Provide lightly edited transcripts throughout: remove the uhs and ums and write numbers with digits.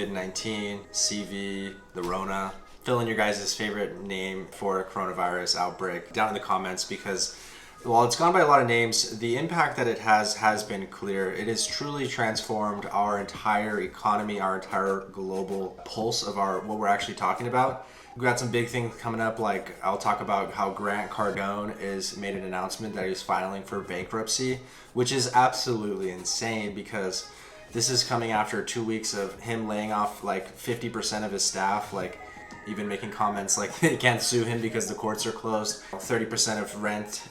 COVID-19, CV, the Rona. Fill in your guys' favorite name for a coronavirus outbreak down in the comments, because while it's gone by a lot of names, the impact that it has been clear. It has truly transformed our entire economy, our entire global pulse of what we're actually talking about. We've got some big things coming up, like I'll talk about how Grant Cardone has made an announcement that he's filing for bankruptcy, which is absolutely insane because this is coming after 2 weeks of him laying off like 50% of his staff, like even making comments like they can't sue him because the courts are closed. 30% of rent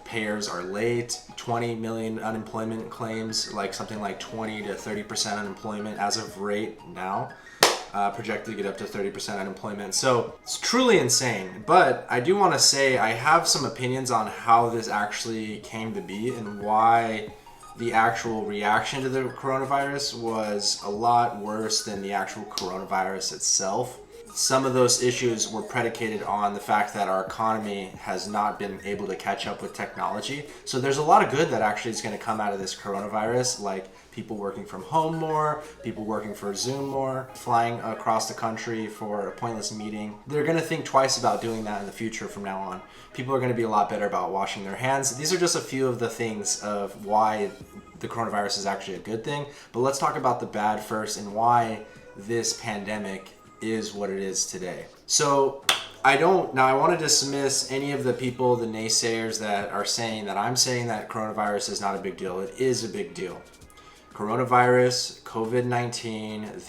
payers are late. 20 million unemployment claims, like something like 20 to 30% unemployment as of right now. Projected to get up to 30% unemployment. So it's truly insane. But I do want to say I have some opinions on how this actually came to be and why the actual reaction to the coronavirus was a lot worse than the actual coronavirus itself. Some of those issues were predicated on the fact that our economy has not been able to catch up with technology. So there's a lot of good that actually is going to come out of this coronavirus, like people working from home more, people working for Zoom more, flying across the country for a pointless meeting. They're going to think twice about doing that in the future from now on. People are going to be a lot better about washing their hands. These are just a few of the things of why the coronavirus is actually a good thing. But let's talk about the bad first and why this pandemic is what it is today. So I want to dismiss any of the people, the naysayers that are saying that I'm saying that coronavirus is not a big deal. It is a big deal. Coronavirus, COVID-19,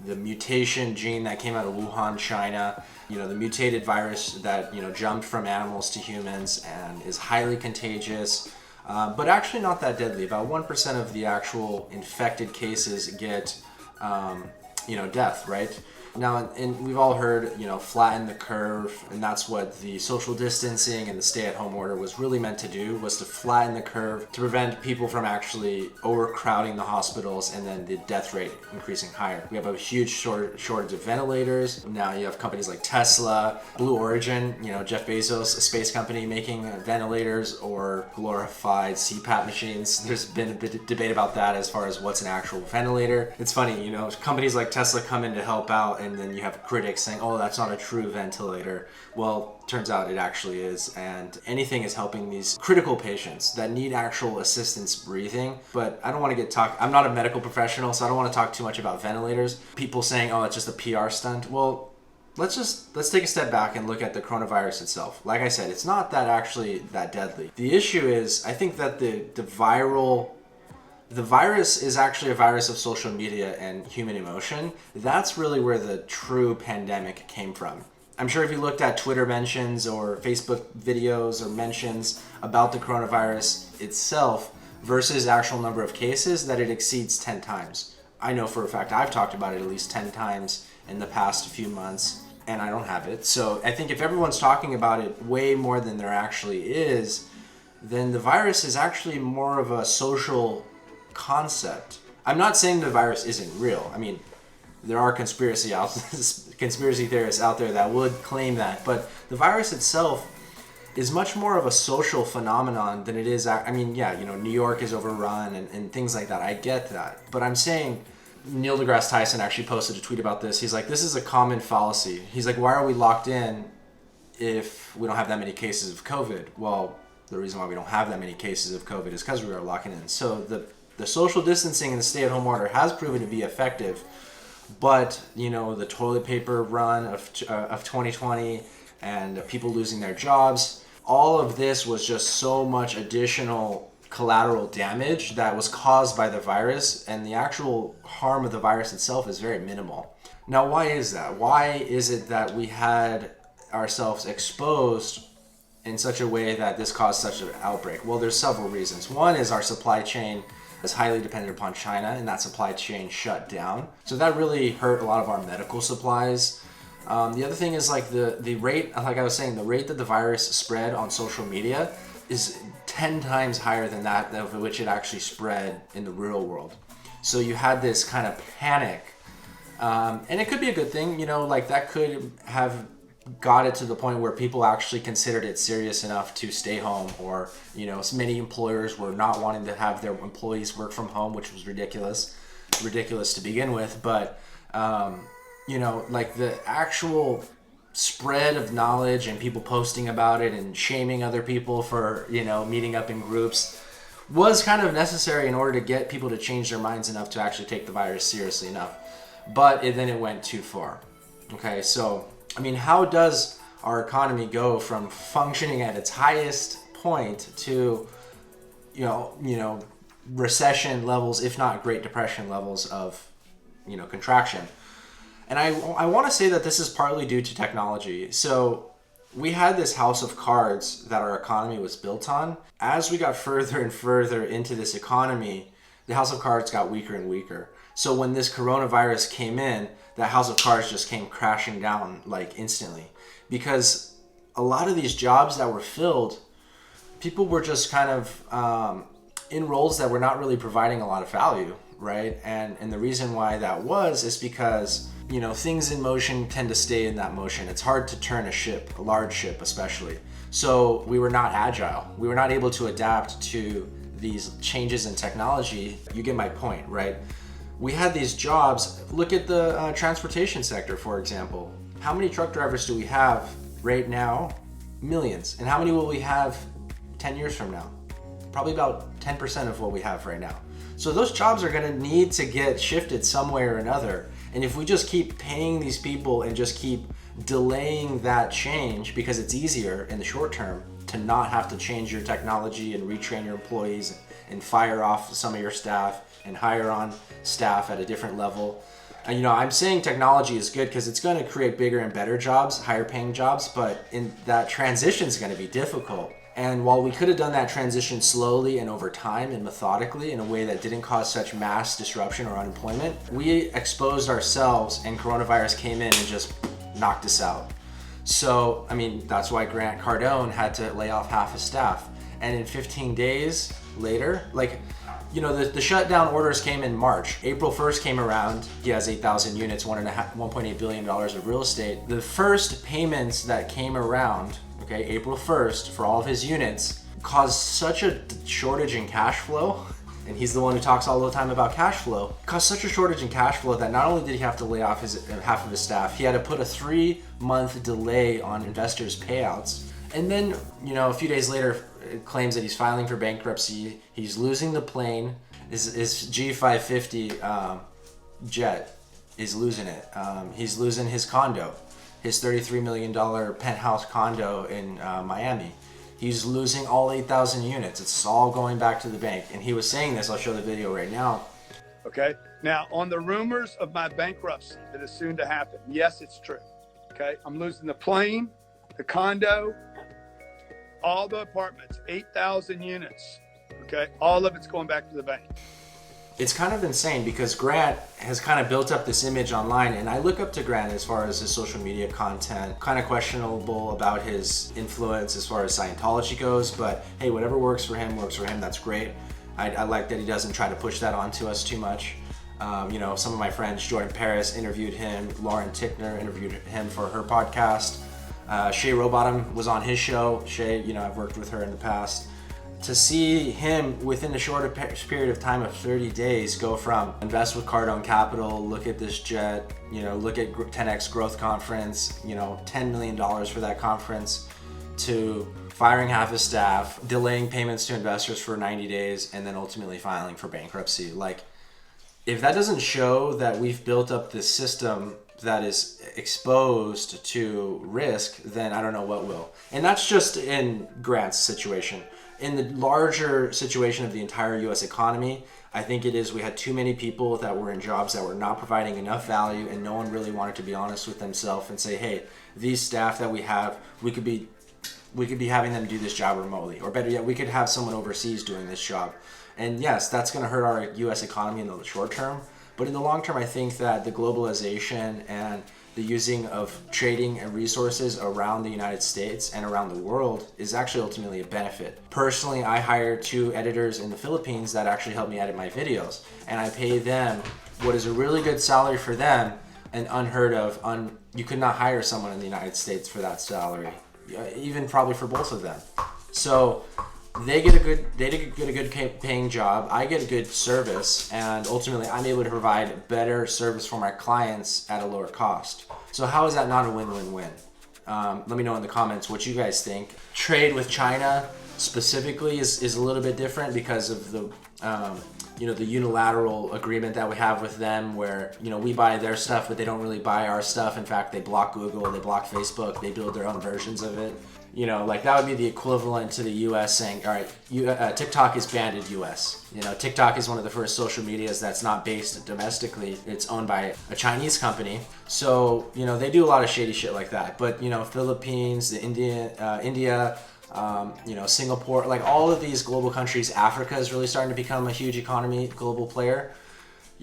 the mutation gene that came out of Wuhan, China, the mutated virus that, jumped from animals to humans and is highly contagious, but actually not that deadly. About 1% of the actual infected cases get death, right? Now, and we've all heard, flatten the curve, and that's what the social distancing and the stay-at-home order was really meant to do, was to flatten the curve to prevent people from actually overcrowding the hospitals and then the death rate increasing higher. We have a huge shortage of ventilators. Now you have companies like Tesla, Blue Origin, Jeff Bezos, a space company making ventilators or glorified CPAP machines. There's been a bit of debate about that as far as what's an actual ventilator. It's funny, companies like Tesla come in to help out, and then you have critics saying, oh, that's not a true ventilator. Well, turns out it actually is, and anything is helping these critical patients that need actual assistance breathing. But I don't want to I'm not a medical professional, so I don't want to talk too much about ventilators. People saying, oh, it's just a PR stunt. Well, let's take a step back and look at the coronavirus itself. Like I said, it's not that deadly. The issue is, I think that the virus is actually a virus of social media and human emotion. That's really where the true pandemic came from. I'm sure if you looked at Twitter mentions or Facebook videos or mentions about the coronavirus itself versus actual number of cases, that it exceeds 10 times. I know for a fact I've talked about it at least 10 times in the past few months, and I don't have it. So I think if everyone's talking about it way more than there actually is, then the virus is actually more of a social concept. I'm not saying the virus isn't real. I mean, there are conspiracy theorists out there that would claim that, but the virus itself is much more of a social phenomenon than it is. New York is overrun and things like that. I get that, but I'm saying Neil deGrasse Tyson actually posted a tweet about this. He's like, this is a common fallacy. He's like, why are we locked in if we don't have that many cases of COVID? Well, the reason why we don't have that many cases of COVID is because we are locking in. So the social distancing and the stay-at-home order has proven to be effective, but the toilet paper run of 2020 and people losing their jobs, all of this was just so much additional collateral damage that was caused by the virus, and the actual harm of the virus itself is very minimal. Now, why is that? Why is it that we had ourselves exposed in such a way that this caused such an outbreak? Well, there's several reasons. One is our supply chain is highly dependent upon China, and that supply chain shut down. So that really hurt a lot of our medical supplies. The other thing is like the rate, like I was saying, the rate that the virus spread on social media is 10 times higher than that of which it actually spread in the real world. So you had this kind of panic, and it could be a good thing, like that could have got it to the point where people actually considered it serious enough to stay home, or many employers were not wanting to have their employees work from home, which was ridiculous. ridiculous to begin with. But like the actual spread of knowledge and people posting about it and shaming other people for meeting up in groups was kind of necessary in order to get people to change their minds enough to actually take the virus seriously enough. But then it went too far. Okay, so I mean, how does our economy go from functioning at its highest point to recession levels, if not Great Depression levels of contraction? And I want to say that this is partly due to technology. So we had this house of cards that our economy was built on. As we got further and further into this economy, the house of cards got weaker and weaker. So when this coronavirus came in, that house of cards just came crashing down like instantly, because a lot of these jobs that were filled, people were just kind of in roles that were not really providing a lot of value, right? And the reason why that was is because things in motion tend to stay in that motion. It's hard to turn a ship, a large ship especially. So we were not agile. We were not able to adapt to these changes in technology. You get my point, right? We had these jobs. Look at the transportation sector, for example. How many truck drivers do we have right now? Millions. And how many will we have 10 years from now? Probably about 10% of what we have right now. So those jobs are going to need to get shifted some way or another. And if we just keep paying these people and just keep delaying that change because it's easier in the short term to not have to change your technology and retrain your employees and fire off some of your staff and hire on staff at a different level. And I'm saying technology is good because it's going to create bigger and better jobs, higher paying jobs, but in that transition is going to be difficult. And while we could have done that transition slowly and over time and methodically in a way that didn't cause such mass disruption or unemployment, we exposed ourselves and coronavirus came in and just knocked us out. So, I mean, that's why Grant Cardone had to lay off half his staff. And in 15 days later, the shutdown orders came in March. April 1st came around. He has 8,000 units, $1.8 billion of real estate. The first payments that came around, April 1st, for all of his units, caused such a shortage in cash flow, and he's the one who talks all the time about cash flow, caused such a shortage in cash flow that not only did he have to lay off half of his staff, he had to put a 3-month delay on investors' payouts. And then, a few days later, it claims that he's filing for bankruptcy. He's losing the plane. His G550 jet is losing it. He's losing his condo, his $33 million penthouse condo in Miami. He's losing all 8,000 units. It's all going back to the bank. And he was saying this. I'll show the video right now. Okay. Now, on the rumors of my bankruptcy that is soon to happen, yes, it's true. Okay. I'm losing the plane, the condo, all the apartments, 8,000 units. Okay. All of it's going back to the bank. It's kind of insane because Grant has kind of built up this image online, and I look up to Grant as far as his social media content. Kind of questionable about his influence as far as Scientology goes, but hey, whatever works for him, that's great. I like that he doesn't try to push that onto us too much. Some of my friends, Jordan Paris interviewed him, Lauren Tickner interviewed him for her podcast. Shay Rowbottom was on his show. Shay, I've worked with her in the past. To see him within a shorter period of time of 30 days go from invest with Cardone Capital, look at this jet, look at 10X Growth Conference, $10 million for that conference, to firing half his staff, delaying payments to investors for 90 days, and then ultimately filing for bankruptcy. If that doesn't show that we've built up this system that is exposed to risk, then I don't know what will. And that's just in Grant's situation. In the larger situation of the entire U.S. economy, I think we had too many people that were in jobs that were not providing enough value, and no one really wanted to be honest with themselves and say, hey, these staff that we have, we could be having them do this job remotely. Or better yet, we could have someone overseas doing this job. And yes, that's going to hurt our U.S. economy in the short term. But in the long term, I think that the globalization and the using of trading and resources around the United States and around the world is actually ultimately a benefit. Personally, I hired 2 editors in the Philippines that actually help me edit my videos, and I pay them what is a really good salary for them and unheard of. You could not hire someone in the United States for that salary, even probably for both of them. So they get a good paying job, I get a good service, and ultimately I'm able to provide better service for my clients at a lower cost. So how is that not a win-win-win? Let me know in the comments what you guys think. Trade with China specifically is a little bit different because of the the unilateral agreement that we have with them, where we buy their stuff but they don't really buy our stuff. In fact, they block Google, they block Facebook, they build their own versions of it. Like that would be the equivalent to the US saying, all right, TikTok is banned in US. TikTok is one of the first social medias that's not based domestically. It's owned by a Chinese company. So, they do a lot of shady shit like that. But, Philippines, India, Singapore, like all of these global countries, Africa is really starting to become a huge economy, global player.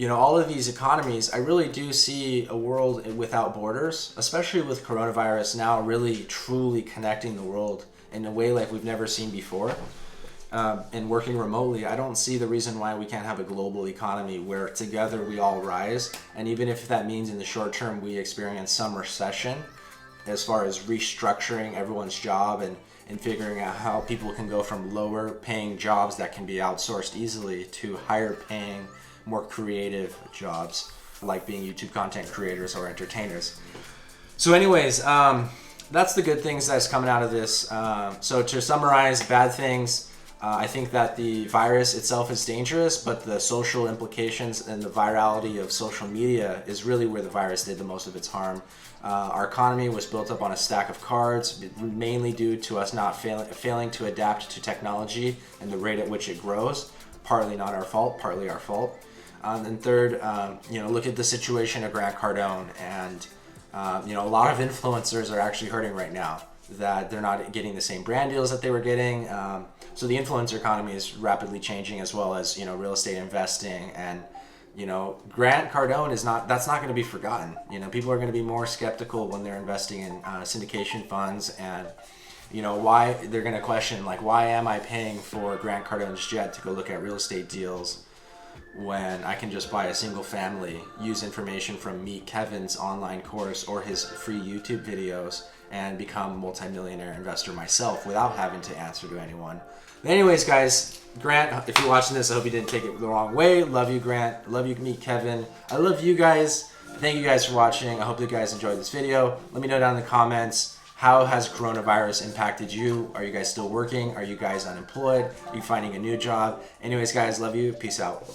All of these economies, I really do see a world without borders, especially with coronavirus now really truly connecting the world in a way like we've never seen before. And working remotely, I don't see the reason why we can't have a global economy where together we all rise. And even if that means in the short term we experience some recession as far as restructuring everyone's job and figuring out how people can go from lower paying jobs that can be outsourced easily to higher paying, more creative jobs like being YouTube content creators or entertainers. So anyways, that's the good things that's coming out of this. So to summarize, bad things, I think that the virus itself is dangerous, but the social implications and the virality of social media is really where the virus did the most of its harm. Our economy was built up on a stack of cards, mainly due to us not failing to adapt to technology and the rate at which it grows. Partly not our fault, partly our fault. And third, look at the situation of Grant Cardone, and a lot of influencers are actually hurting right now, that they're not getting the same brand deals that they were getting. So the influencer economy is rapidly changing, as well as real estate investing, and Grant Cardone that's not going to be forgotten. People are going to be more skeptical when they're investing in syndication funds, and why they're going to question, like, why am I paying for Grant Cardone's jet to go look at real estate deals when I can just buy a single family, use information from Meet Kevin's online course or his free YouTube videos, and become a multimillionaire investor myself without having to answer to anyone. But anyways, guys, Grant, if you're watching this, I hope you didn't take it the wrong way. Love you, Grant. Love you, Meet Kevin. I love you guys. Thank you guys for watching. I hope you guys enjoyed this video. Let me know down in the comments, how has coronavirus impacted you? Are you guys still working? Are you guys unemployed? Are you finding a new job? Anyways, guys, love you. Peace out.